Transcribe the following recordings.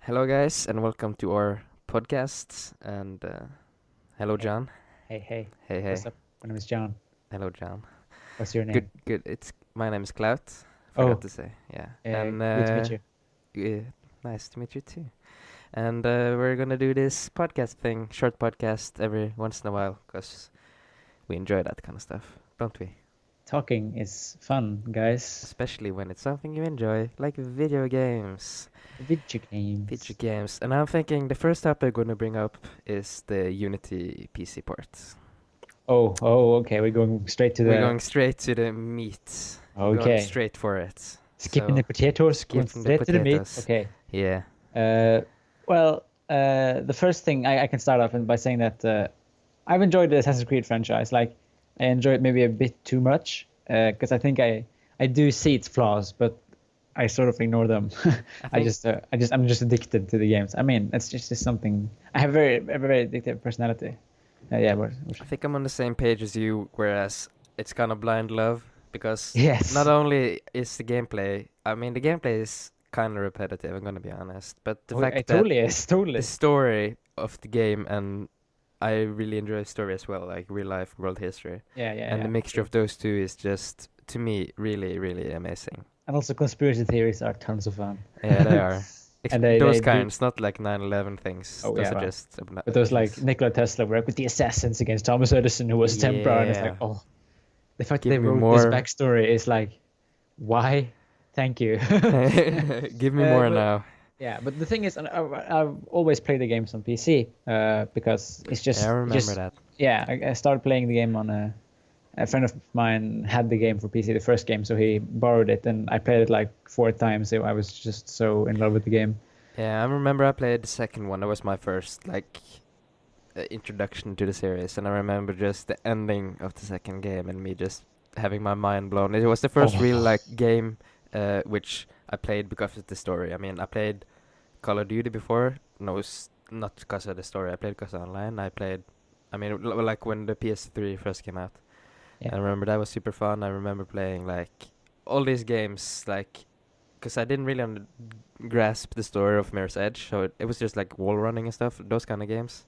Hello, guys, and welcome to our podcast. And hello, Hey, John. hey. Hey, What's hey. up? My name is John. Hello, John. What's your Good, name? good. It's my name is Clout. Forgot Oh, to say. Yeah. And good to meet you. yeah, nice to meet you too. And we're gonna do this podcast thing, short podcast every once in a while, cause we enjoy that kind of stuff, don't we? Talking is fun, guys. Especially when it's something you enjoy, like video games. Video Video games. games. And I'm thinking the first topic we're gonna bring up is the Unity PC port. Okay. We're going straight to We're the. going straight to the meat. We're going Okay. straight for it. Skipping So, the potatoes, going skipping the straight to the meat. potatoes. Okay. Yeah. Uh, the first thing I can start off by saying that I've enjoyed the Assassin's Creed franchise. Like, I enjoy it maybe a bit too much because I think I do see its flaws, but I sort of ignore them. I think I'm just addicted to the games. I mean, it's just something. I have a very addictive personality. Yeah, I think I'm on the same page as you, whereas it's kind of blind love because not yes. only is the gameplay, I mean the gameplay is kind of repetitive, I'm gonna be honest, but the Oh, it fact that totally is, the totally. story of the game, and I really enjoy story as well, like real life world history, and the Yeah. mixture True. of those two is just to me really really amazing. And also, conspiracy theories are tons of fun. Yeah, they are. And Those they do. kinds, not like 9/11 things. Oh Those yeah, are well, just but those like things. Nikola Tesla work with the assassins against Thomas Edison, who was a Templar, and it's like, Yeah. oh, the fact that Give they me wrote this more. backstory is like, why? Thank you. Give me more But now. yeah, but the thing is, I've always played the games on PC because it's Yeah, I remember just that. yeah. I started playing the game on a friend of mine had the game for PC, the first game, so he borrowed it, and I played it like 4 times. So I was just so in love with the game. Yeah, I remember I played the second one. That was my first like introduction to the series, and I remember just the ending of the second game and me just having my mind blown. It was the first real Oh, like game which I played because of the story. I mean, I played Call of Duty before. No, it's not because of the story. I played because of online. I mean, like when the PS3 first came out. yeah, I remember that was super fun. I remember playing like all these games, like, because I didn't really grasp the story of Mirror's Edge, so it was just like wall running and stuff, those kind of games.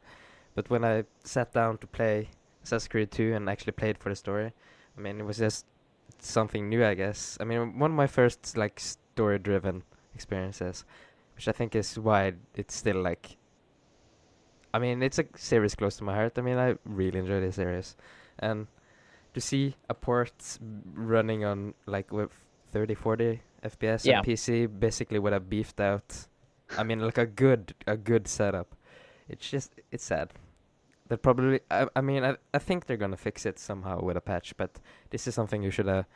But when I sat down to play Assassin's Creed 2 and actually played for the story, I mean, it was just something new, I guess. I mean, one of my first like story-driven experiences, which I think is why it's still like. I mean, it's a series close to my heart. I mean, I really enjoy this series, and to see a port running on like with 30 40 FPS on yeah, PC basically with a beefed out, I mean like a good setup. It's sad. That probably I mean I think they're gonna fix it somehow with a patch, but this is something you should have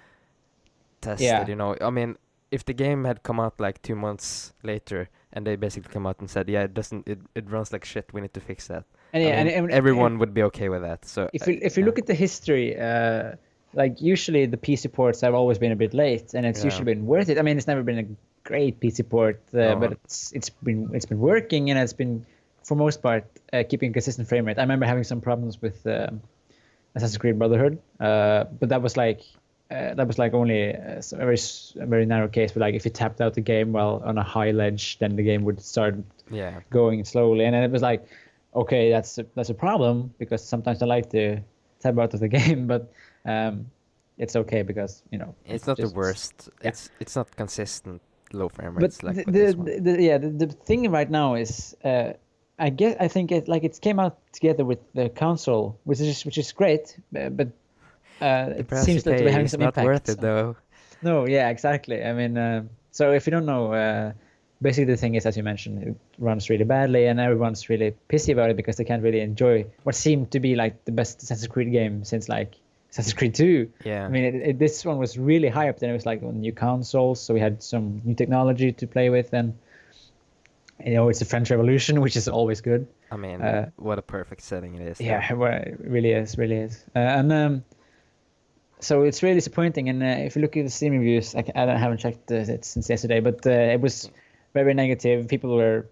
tested, yeah. you know. I mean, if the game had come out like 2 months later and they basically come out and said, yeah, it runs like shit, we need to fix that. And I yeah, mean, and everyone would be okay with that. So if you yeah. look at the history, like usually the PC ports have always been a bit late, and it's Yeah. usually been worth it. I mean, it's never been a great PC port, but No. it's been working, and it's been for most part keeping consistent frame rate. I remember having some problems with Assassin's Creed Brotherhood, but that was like only a very narrow case. But like if you tapped out the game while on a high ledge, then the game would start Yeah. going slowly, and then it was like, okay, that's a problem because sometimes I like to tap out of the game, but um, it's okay because It's it's not the just worst. yeah. It's not consistent low frame But rates like with this one. the thing right now is I think it came out together with the console, which is great, but The it price you seems to be pay having is some not worth impact. it though. No, yeah, exactly. I mean, so if you don't know, basically the thing is, as you mentioned, it runs really badly, and everyone's really pissy about it because they can't really enjoy what seemed to be like the best Assassin's Creed game since like Assassin's Creed 2. I Yeah. mean, this one was really hyped, and it was like on new consoles, so we had some new technology to play with, and it's the French Revolution, which is always good. I mean, Uh, what a perfect setting it is though. yeah, well, it really is, and so it's really disappointing. And if you look at the Steam reviews, haven't checked it since yesterday, but it was very negative. People were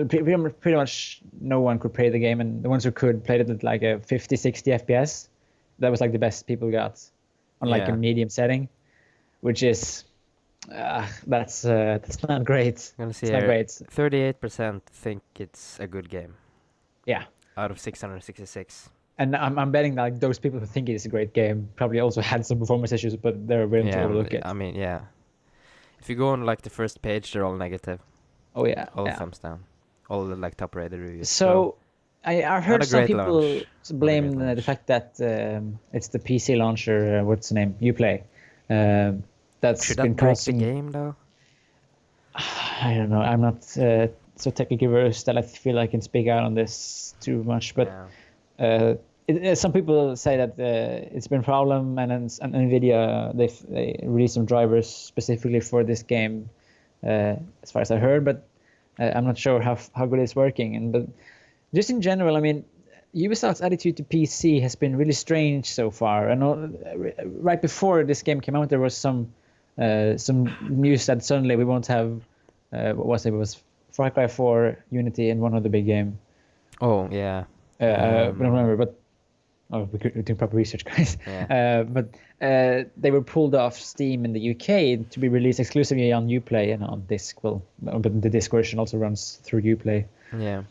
pretty much no one could play the game, and the ones who could played it at like a 50, 60 FPS. That was like the best people got on like a Yeah. medium setting, which is That's not great. I'm gonna see It's not here. great. 38% think it's a good game Yeah. out of 666. And I'm betting that like, those people who think it is a great game probably also had some performance issues, but they're willing to Yeah, overlook it. I mean, yeah. If you go on like the first page, they're all negative, Oh yeah, all yeah. thumbs down, all the like top-rated reviews. So So I not heard a some great people launch. Not a great blame the launch. fact that it's the PC launcher. What's the name? Uplay. That's Should been that break the causing. game though? I don't know. I'm not so technically versed that I feel I can speak out on this too much, but Yeah. some people say that it's been a problem, and Nvidia they released some drivers specifically for this game, as far as I heard, but I'm not sure how good it's working. And but just in general, I mean, Ubisoft's attitude to PC has been really strange so far. And right before this game came out, there was some news that suddenly we won't have what was it? It was Far Cry 4, Unity, and one other big game. Oh yeah. I don't remember, but oh, we're doing proper research, guys. Yeah. But they were pulled off Steam in the UK to be released exclusively on Uplay and on disc. Well, but the disc version also runs through Uplay. Yeah.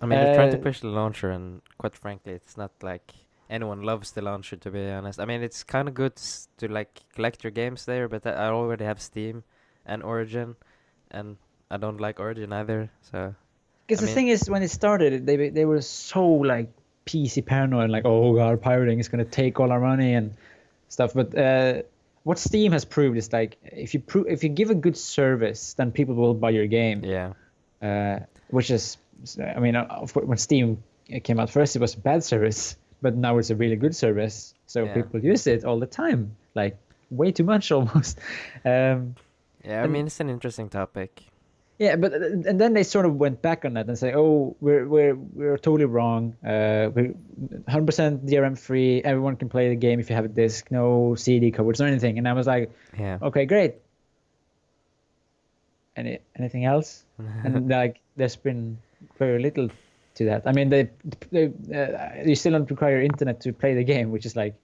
I mean, they're trying to Uh, push the launcher, and quite frankly, it's not like anyone loves the launcher, to be honest. I mean, it's kind of good to like collect your games there, but I already have Steam and Origin, and I don't like Origin either. So Because I the mean, thing is, when it started, they were so like PC paranoid, like oh god, pirating is gonna take all our money and stuff. But what Steam has proved is like if you give a good service, then people will buy your game. yeah, Which is, I mean, of course, when Steam came out first, it was a bad service, but now it's a really good service. So Yeah. people use it all the time, like way too much almost. Um, yeah. I and mean, it's an interesting topic. Yeah, but and then they sort of went back on that and say, "Oh, we're totally wrong. We're 100% DRM free. Everyone can play the game if you have a disc. No CD coverage or anything." And I was like, Yeah. "Okay, great. Anything else?" And like, there's been very little to that. I mean, you still don't require internet to play the game, which is like,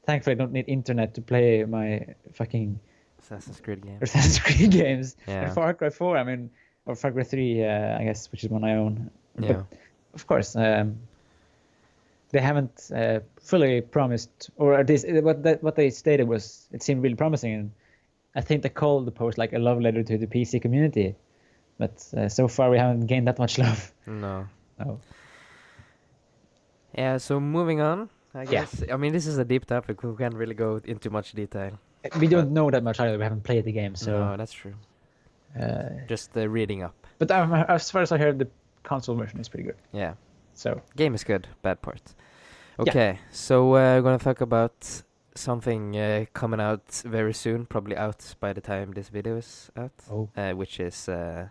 thankfully, I don't need internet to play my fucking Assassin's Creed game. Assassin's Creed games. Yeah. And Far Cry 4, I mean, or Far Cry 3, I guess, which is one I own. Yeah. But of course, they haven't fully promised, or at least what they stated was, it seemed really promising. And I think they called the post like a love letter to the PC community. But so far, we haven't gained that much love. No. No. Yeah. So moving on, I Yeah. guess. I mean, this is a deep topic. We can't really go into much detail. We don't know that much either. We haven't played the game, No, so. that's true. Uh, Just reading up. but as far as I heard, the console version is pretty good. Yeah. So. Game is good. Bad part. Okay. So we're gonna talk about something coming out very soon, probably out by the time this video is out. Oh. Which is the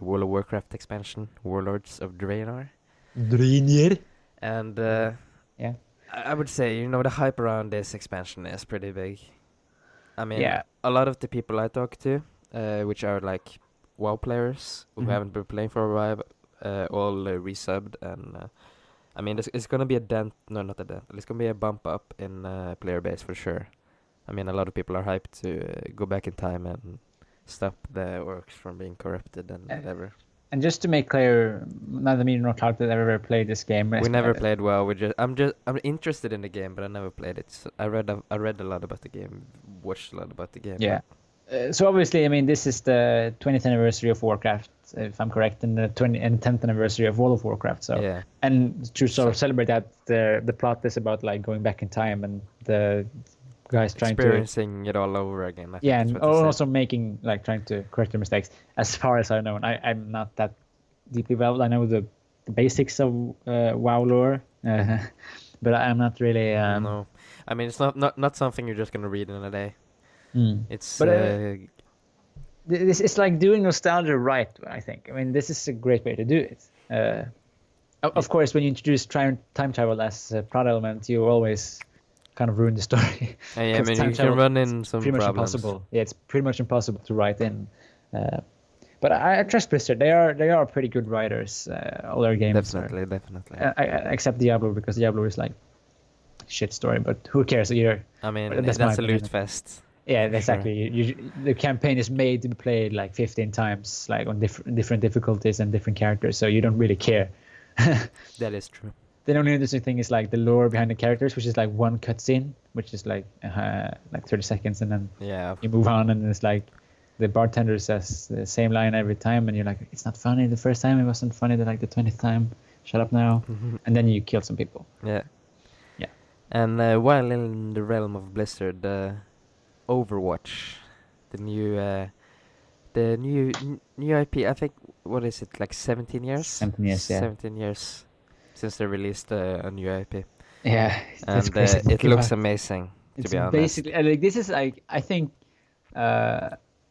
World of Warcraft expansion, Warlords of Draenor. Draenor. And Yeah. I would say, the hype around this expansion is pretty big. I mean, Yeah. a lot of the people I talk to, which are like WoW players who Mhm. haven't been playing for a while, all resubbed, and I mean, it's gonna be a dent. No, not a dent. It's gonna be a bump up in player base for sure. I mean, a lot of people are hyped to go back in time and stop the orcs from being corrupted and whatever. And just to make clear, neither me nor Clark did ever play this game. We never played WoW. I'm interested in the game, but I never played it. So I read a lot about the game, watched a lot about the game. Yeah. So obviously, I mean, this is the 20th anniversary of Warcraft, if I'm correct, and the 10th anniversary of World of Warcraft. So Yeah. and to sort of celebrate that, the plot is about like going back in time and the guys trying to Experiencing it all over again. I think yeah, that's and what they said. also trying to correct their mistakes. As far as I know, and I'm not that deeply involved. I know the basics of WoW lore, but I'm not really. No, I mean it's not something you're just gonna read in a day. It's But this is like doing nostalgia right. I think. I mean, this is a great way to do it. Of course, when you introduce time travel as a plot element, you always kind of ruin the story. I 'Cause mean time you travel can run is in some pretty much problems. impossible. Yeah, it's pretty much impossible to write in. But I trust Blizzard. They are pretty good writers. All their games Definitely. except Diablo, because Diablo is like shit story. But who cares either? I mean That's my that's a loot opinion. fest. Yeah, for sure. exactly. The campaign is made to be played like 15 times, like on different difficulties and different characters, so you don't really care. That is true. The only interesting thing is like the lore behind the characters, which is like one cutscene, which is like 30 seconds, and then Yeah. you move on, and it's like the bartender says the same line every time, and you're like, it's not funny the first time, it wasn't funny the like the 20th time. Shut up now, and then you kill some people. Yeah. Yeah. And while in the realm of Blizzard, Overwatch, the new IP. I think what is it, like 17 years? 17 years, yeah. 17 years since they released a new IP, Yeah, that's and crazy to think it looks about. amazing. To It's be honest. basically like this is like I think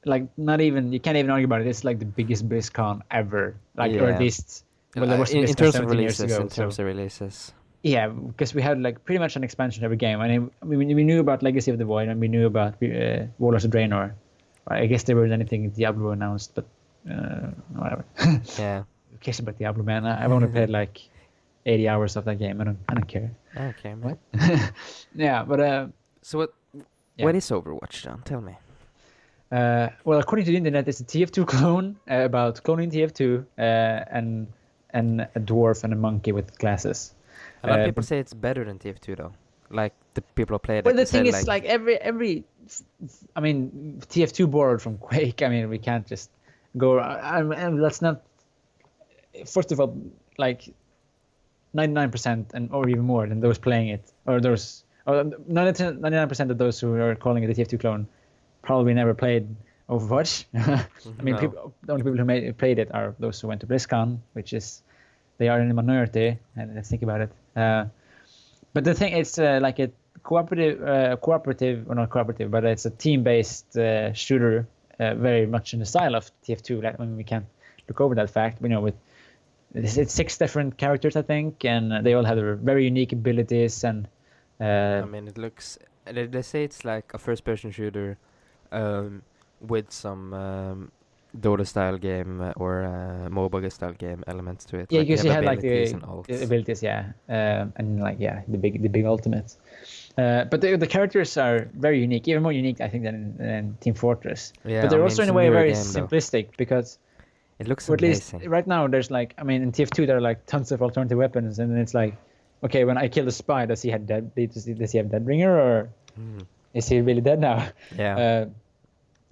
like not even you can't even argue about it. It's like the biggest BlizzCon ever, like or at Yeah. least well, there was a In BlizzCon terms of 17 years releases, ago. in terms of releases. Yeah, because we had like pretty much an expansion every game. I mean, we knew about Legacy of the Void and we knew about Warlords of Draenor. I guess there wasn't anything Diablo announced, but whatever. Yeah. Who cares about Diablo, man? I've only played like 80 hours of that game. I don't care. Okay, man. What? Yeah, but So what? Yeah. What is Overwatch, John? Tell me. well, according to the internet, it's a TF2 clone about cloning TF2 and a dwarf and a monkey with glasses. A lot of people say it's better than TF2 though. Like the people who played it. Well, the they said, thing is, like every, I mean, TF2 borrowed from Quake. I mean, we can't just go. Let's not. First of all, like 99% and or even more than those playing it, or 99% of those who are calling it a TF2 clone probably never played Overwatch. I mean, No. the only people who played it are those who went to BlizzCon, which is they are in a minority. And let's think about it. But the thing, it's like a cooperative, or not cooperative, but it's a team-based shooter, very much in the style of TF2. I mean, we can't look over that fact. We know it's 6 different characters, I think, and they all have their very unique abilities. And I mean, it looks. They say it's like a first-person shooter, with some Dota style game or MOBA style game elements to it. yeah, Like because you have like abilities and the ults. abilities, yeah, and like the big ultimates. But the characters are very unique, even more unique, I think, than Team Fortress. Yeah, But they're I mean, also in it's a a way newer very game, though. simplistic because, It looks or at least amazing. right now, there's like, I mean, in TF2 there are like tons of alternative weapons, and it's like, okay, when I kill the spy, does he have does he have Deadbringer, or is he really dead now? Yeah.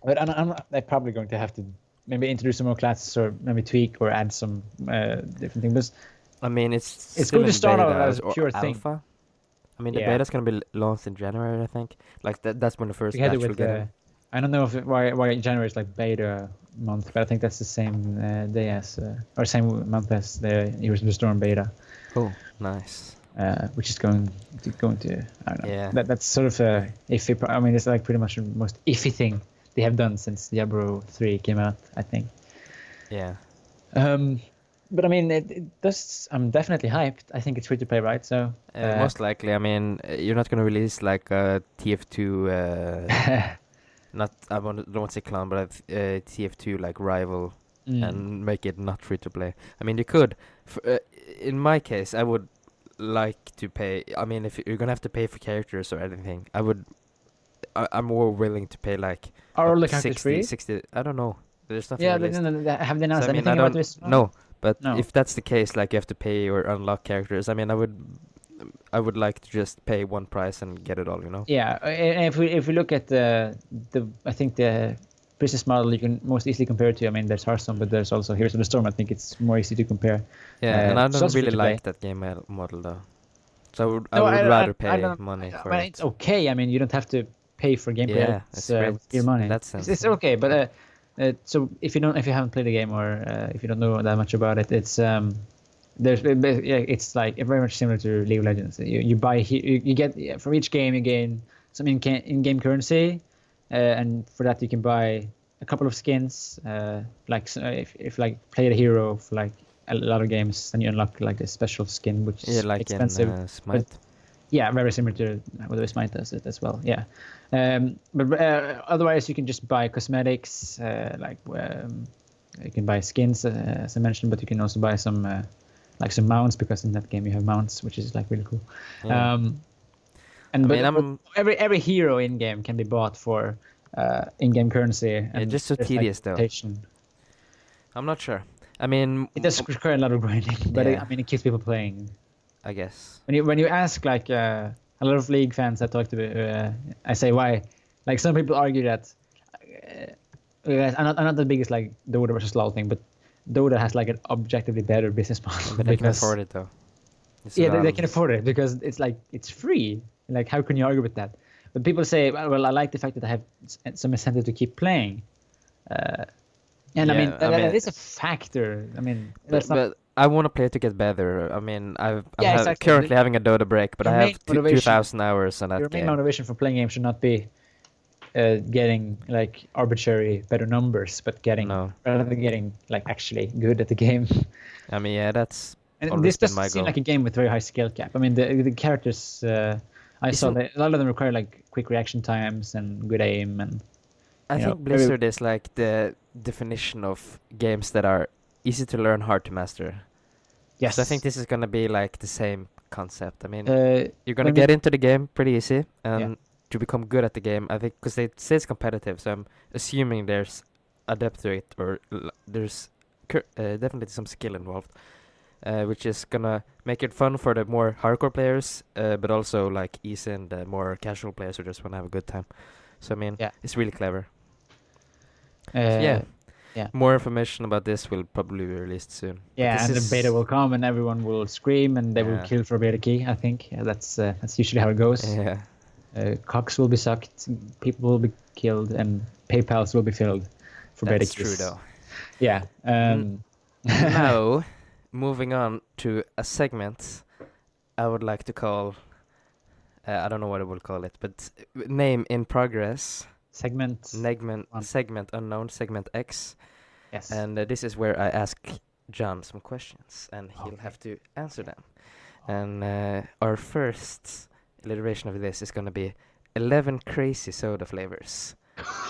But I'm probably going to have to maybe introduce some more classes or maybe tweak or add some different things. I mean, it's It's still good to in start out beta as a or pure thing. alpha. I mean, the Yeah. beta's gonna be launched in January, I think. Like that's when the first We had batch it will with get in. I don't know why January is like beta month, but I think that's the same day as or same month as the Heroes of the Storm beta, Oh, nice. which is going to I don't know. Yeah. That's sort of a iffy. I mean, it's like pretty much the most iffy thing they have done since Diablo 3 came out, I think. Yeah. But I mean, it does. I'm definitely hyped. I think it's free to play, right? So Most likely, I mean, you're not gonna release like a TF2. Not don't want to say clone, but TF2 like rival and make it not free to play. I mean, you could. In my case, I would like to pay. I mean, if you're gonna have to pay for characters or anything, I'm more willing to pay like are all the up characters 60, free? 60. I don't know. There's nothing Yeah, released. have they announced So, I mean, anything I about don't this? no, but No. if that's the case, like you have to pay or unlock characters. I mean, I would like to just pay one price and get it all. You know. Yeah, and if we look at the I think the business model you can most easily compare it to. I mean, there's Hearthstone, but there's also Heroes of the Storm. I think it's more easy to compare. Yeah, and I so don't it's free really to play. like that game model though. So I No, would rather I pay don't- money for but it. it's okay. I mean, you don't have to pay for gameplay. Yeah, it's it's great with your money. in that It's, sense. it's okay, but so if you haven't played the game or if you don't know that much about it, it's it's like very much similar to League of Legends. You buy you get from each game you gain some in-game currency, and for that you can buy a couple of skins. If like play the hero for like a lot of games, then you unlock like a special skin which is like expensive. in Smite. Yeah, very similar to what the Smite does it as well. Yeah, but otherwise you can just buy cosmetics, you can buy skins as I mentioned, but you can also buy some mounts because in that game you have mounts, which is like really cool. Yeah. But I'm every hero in game can be bought for in-game currency, and just so there's tedious, though. rotation. I'm not sure. I mean, It does require a lot of grinding, but Yeah. I mean, it keeps people playing. I guess. When you ask like a lot of League fans I talk to, I say why. Like some people argue that I'm not the biggest like Dota versus LoL thing, but Dota has like an objectively better business model. But they can afford it, though. It's Yeah, a lot they of- can afford it because it's like it's free. Like how can you argue with that? But people say, well, I like the fact that I have some incentive to keep playing. And I Yeah, mean, I mean- that is a factor. I mean, that's not. But I want to play to get better. I mean, I'm Yeah, exactly. currently having a Dota break, but Your I main have motivation- 2,000 hours on that Your main game. motivation for playing games should not be getting like arbitrary better numbers, but getting No. rather than getting like actually good at the game. I mean, yeah, that's And always this been doesn't my seem goal. like a game with very high skill cap. I mean, the characters I saw, Isn't- a lot of them require like quick reaction times and good aim, and I you know, think Blizzard is like the definition of games that are easy to learn, hard to master. yes, So I think this is gonna be like the same concept. I mean, you're gonna when get we- into the game pretty easy, and to become good at the game, I think, because they say it's competitive, so I'm assuming there's a depth to it, or there's definitely some skill involved, which is gonna make it fun for the more hardcore players, but also like ease in the more casual players who just wanna have a good time. So I mean, Yeah. it's really clever. yeah, More information about this will probably be released soon. But yeah, this and is- the beta will come, and everyone will scream, and they will Yeah. kill for a beta key. I think that's usually how it goes. Yeah. Cocks will be sucked, people will be killed, and PayPal's will be filled for beta That's keys. true, though. Yeah. Now, moving on to a segment I would like to call, I don't know what I will call it, but name in progress, segment. One. segment unknown, segment X. Yes. And this is where I ask John some questions, and he'll Okay. have to answer them. And our first iteration of this is going to be 11 crazy soda flavors.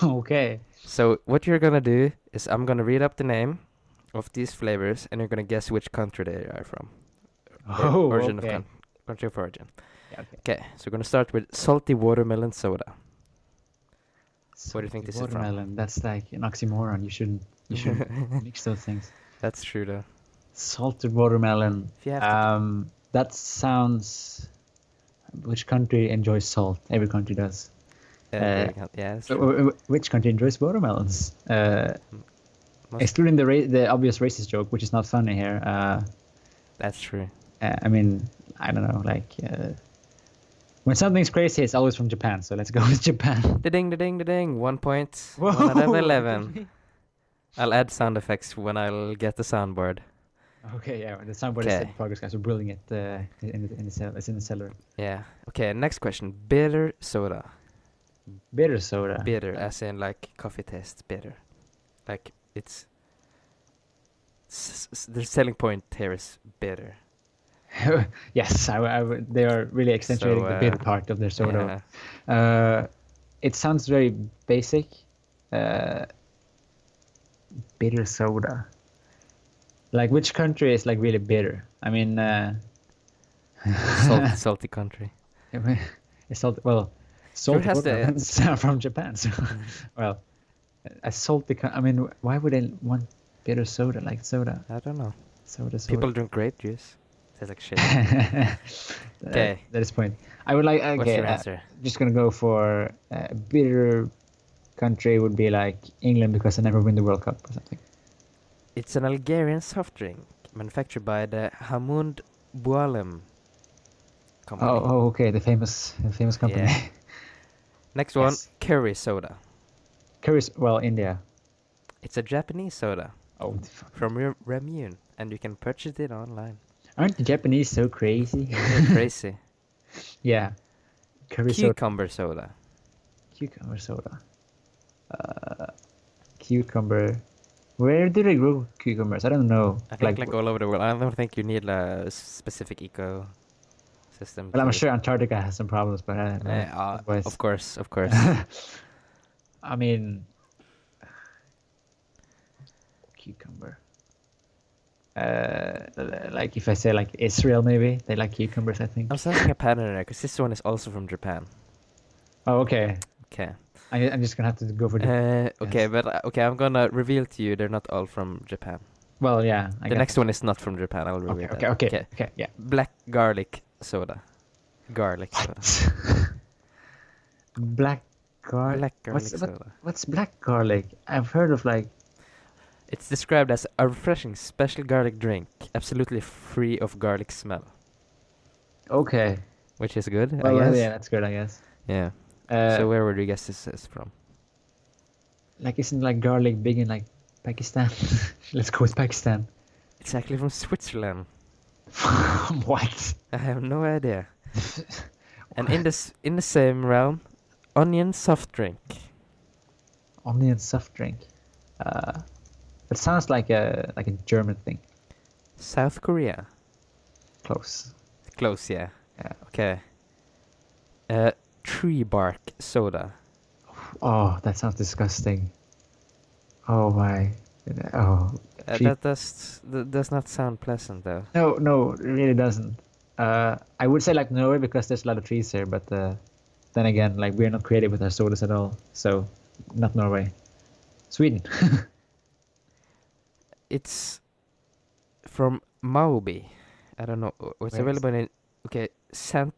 Okay. So what you're gonna do is I'm gonna read up the name of these flavors, and you're gonna guess which country they are from. Oh, origin okay. of country of origin. Yeah, okay. Okay, so we're gonna start with salty watermelon soda. Where do you think Salty this is from? watermelon. That's like an oxymoron. You shouldn't mix those things. That's true, though. Salted watermelon. If you have to, That sounds. Which country enjoys salt? Every country does. yeah, that's true. Which country enjoys watermelons? Most- Excluding the obvious racist joke, which is not funny here. That's true. I mean, I don't know. Like when something's crazy, it's always from Japan. So let's go with Japan. Da-ding. 1 point. Whoa. 1 out of 11. I'll add sound effects when I'll get the soundboard. Okay, yeah. The soundboard is Okay. in progress, guys. We're building it in the cellar. It's in the cellar. Yeah. Okay, next question. Bitter soda. Bitter soda. Bitter, as in like coffee tastes bitter. Like it's the selling point here is bitter. Yes, they are really accentuating the bitter part of their soda. It sounds very basic. Bitter soda. Like which country is like really bitter? I mean, Salty country. it's salt. Well, salty has the- watermelons are from Japan. So, well, a salty. I mean, why would they want bitter soda like soda? I don't know. Soda. People drink grape juice. Tastes like shit. Okay. That is point. I would like. Okay. What's your answer? Just gonna go for a bitter country would be like England because they never win the World Cup or something. It's an Algerian soft drink manufactured by the Hammoud Boualem company. Oh, okay. The famous company. Yeah. Next one, Yes. curry soda. Curry's, well, India. It's a Japanese soda Oh, from Ramune, and you can purchase it online. aren't the Japanese so crazy? They're crazy. Yeah. Curry soda. Cucumber soda. Cucumber soda. Cucumber. Where do they grow cucumbers? I don't know. I think like all over the world. I don't think you need a specific eco system. well, I'm to- sure Antarctica has some problems, but I don't know. Otherwise- of course. I mean, cucumber. Like if I say like Israel, maybe they like cucumbers. I think. I'm sensing a pattern there because this one is also from Japan. Oh, okay. Okay. I'm just gonna have to go for the. Okay, Yes. but okay, I'm gonna reveal to you they're not all from Japan. Well, yeah, I The got next that. one is not from Japan. I'll Okay, reveal that. okay, okay, Okay, okay, yeah. black garlic soda. Garlic soda. What? Black garlic. Black garlic soda. What's black garlic? I've heard of like. It's described as a refreshing special garlic drink, absolutely free of garlic smell, Okay. which is good, I Well, guess. yeah, that's good, I guess. Yeah. Uh, So where would you guess this is from? like isn't like garlic big in like Pakistan? Let's go with Pakistan. It's actually from Switzerland. What? I have no idea. And in the same realm, onion soft drink. Onion soft drink. Uh, it sounds like a German thing. South Korea. Close. Close, yeah. Yeah. Okay. Tree bark soda. Oh, that sounds disgusting. Oh my. Oh. Tree. That does not sound pleasant though. No, it really doesn't. I would say like Norway because there's a lot of trees here, but then again, like we're not creative with our sodas at all, so not Norway. Sweden. It's from Maobi. I don't know. It's Where is available in Saint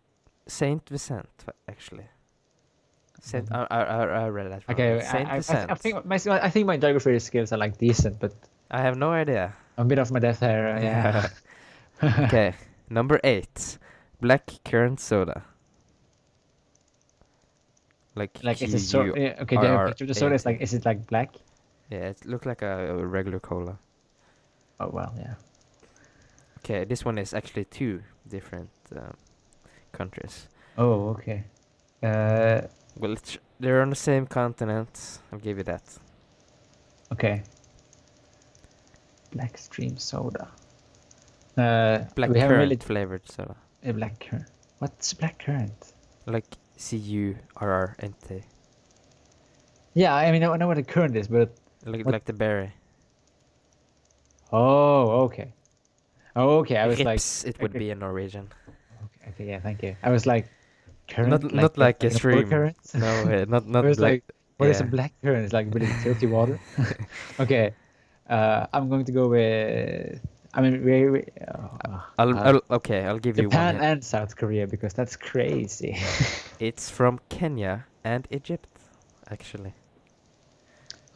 Vincent actually. Saint. I read that wrong. Okay, Saint Vincent. I think my geography skills are like decent, but I have no idea. I'm a bit off my depth here. Yeah. Okay, number 8, black currant soda. Like is it so? Yeah, okay, the picture of the soda is like, is it like black? Yeah, it looks like a regular cola. Oh well, yeah. Okay, this one is actually 2 different countries. Oh, okay. Uh, Well, they're on the same continent. I'll give you that. okay. Black stream soda. Black We haven't currant really flavored soda. a black currant. What's black currant? Like CURRNT. Yeah, I mean, I know what a currant is, but what? Like the berry. Oh, okay. Oh, okay. I was like, Rips, it would okay, be in Norwegian. okay, yeah, thank you. I was like, currant, Not like a full stream. current. No, not I was black. like, what is a Yeah. black currant? It's like really filthy water. Okay, I'm going to go with. I mean, I'll give you one Japan hint. and South Korea because that's crazy. It's from Kenya and Egypt, actually.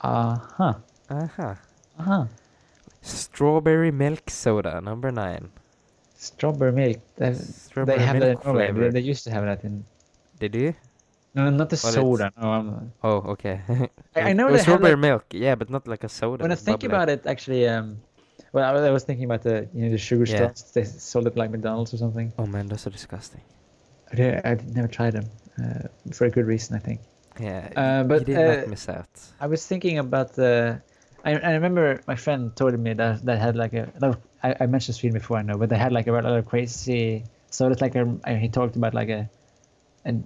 Uh-huh. Uh-huh. Uh-huh. Strawberry milk soda, number 9. Strawberry milk. They Strawberry have that in milk Norway. flavor. They used to have that in. Did you? No, not the Well, soda. No, Oh, okay. I know Oh, they have strawberry like. milk, yeah, but not like a soda. When I like think bubbly. about it, actually, well, I was thinking about the sugar Yeah. straws. They sold it like McDonald's or something. Oh man, those are disgusting. I never tried them. For a good reason, I think. Yeah, But you did not miss out. I was thinking about the. I remember my friend told me that had like a. I mentioned Sweden before, I know, but they had like a lot of crazy. So it's like he talked about like and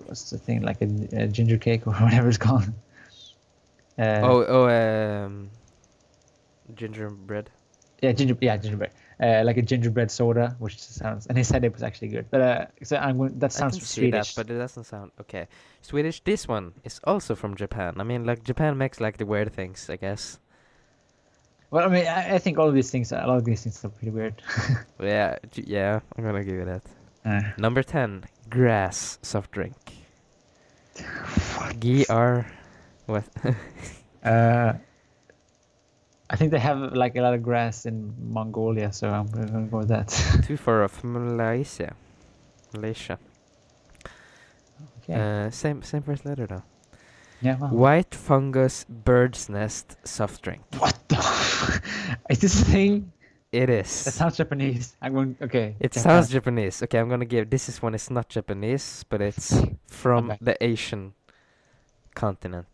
what's the thing, like a ginger cake or whatever it's called. Gingerbread. Yeah, gingerbread. Like a gingerbread soda, which sounds, and he said it was actually good. But so I'm going. That I sounds can see that, Swedish. but it doesn't sound okay. Swedish. This one is also from Japan. I mean, like Japan makes like the weird things, I guess. Well, I mean, I think all of these things, a lot of these things are pretty weird. Yeah, yeah, I'm gonna give you that. Uh, Number 10, grass soft drink. GR. What? I think they have like a lot of grass in Mongolia, so I'm gonna go with that. Too far off. Malaysia. Okay. Same first letter though. Yeah. Well. White fungus bird's nest soft drink. What the? Is this a thing? It That is. sounds Japanese. I'm going. Okay. It Japan. sounds Japanese. Okay, I'm gonna give this one is not Japanese, but it's from Okay. the Asian continent.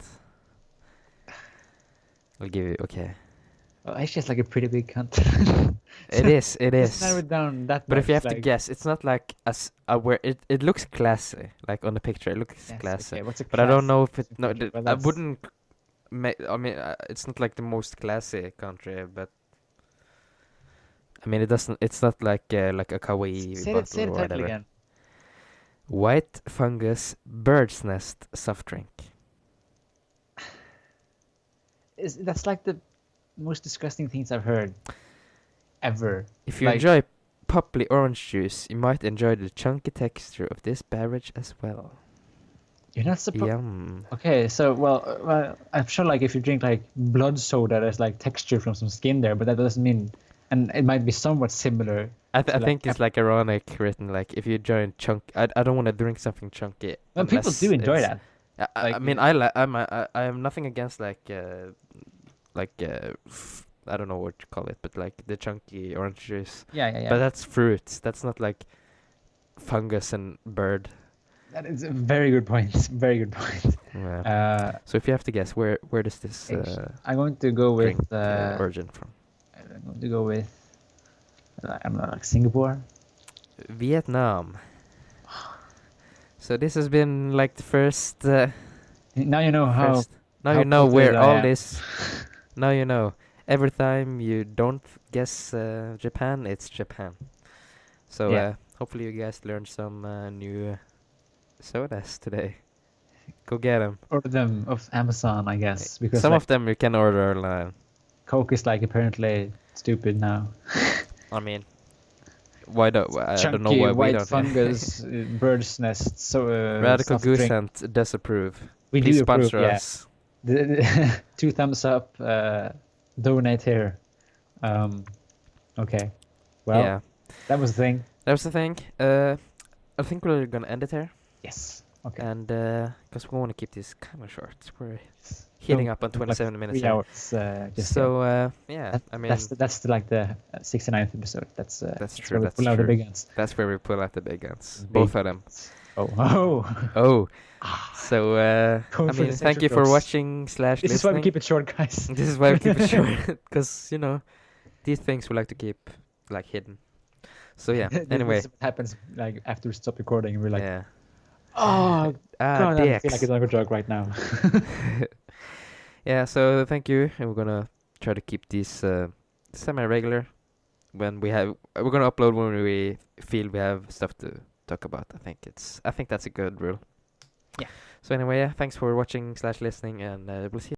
I'll give you okay. Well, Asia is like a pretty big country. It is. Let's narrow it down that But much. if you have to like, guess, it's not like where it looks classy. Like on the picture, it looks yes, classy. okay, what's a But I don't class? know if it. No, Okay, well, I that's- wouldn't. I mean, it's not like the most classy country, but I mean, it doesn't. It's not like a kawaii Say bottle it. Say or the title whatever. again. White fungus bird's nest soft drink. That's like the most disgusting things I've heard ever. If you Like, enjoy poppy orange juice, you might enjoy the chunky texture of this beverage as well. you're not supposed. Yum. Okay, so well, I'm sure like if you drink like blood soda, there's like texture from some skin there, but that doesn't mean, and it might be somewhat similar. I to, think it's like ironic written like if you enjoy I don't want to drink something chunky. Well, people unless do enjoy it's- that. I Like, mean I have nothing against like I don't know what you call it, but like the chunky orange juice. yeah. But that's fruits. That's not like fungus and bird. That is a very good point. Very good point. Yeah. So if you have to guess, where does this I'm going to go with. drink origin from? I'm going to go with. I'm not like Singapore. Vietnam. So this has been like the first. Now you know how. First. Now how you know cultured where I all am. this. Now you know. Every time you don't guess Japan, it's Japan. So Yeah. hopefully you guys learned some new sodas today. Go get them. Order them off Amazon, I guess, because Some like, of them you can order online. Coke is like apparently stupid now. I mean, why don't I don't know Chunky why we white don't. fungus, bird's nest. So Radical soft Goose drink. Hunt disapprove. We Please do approve, sponsor yeah. us. 2 thumbs up. Donate here. Okay. Well, Yeah, that was the thing. that was the thing. I think we're gonna end it here, Yes. Okay. and because we want to keep this kind of short, we're hitting Don't- up on don't like 27 minutes 3 here. hours. Just So yeah, I mean that's like the 69th episode. That's true, where we that's pull out the true. big guns. that's where we pull out the big guns, Big both of them. Oh. Oh, so Going I for mean, the thank sexual you for jokes. watching / This listening. is why we keep it short, guys. This is why we keep it short, because these things we like to keep like hidden. So yeah. Anyway, This is what happens like after we stop recording, and we're like, yeah. oh God, I feel like dicks. it's like a joke right now. Yeah. So thank you, and we're gonna try to keep these semi-regular. When we're gonna upload when we feel we have stuff to talk about. I think that's a good rule. Yeah. So anyway, yeah. Thanks for watching / listening, and we'll see you.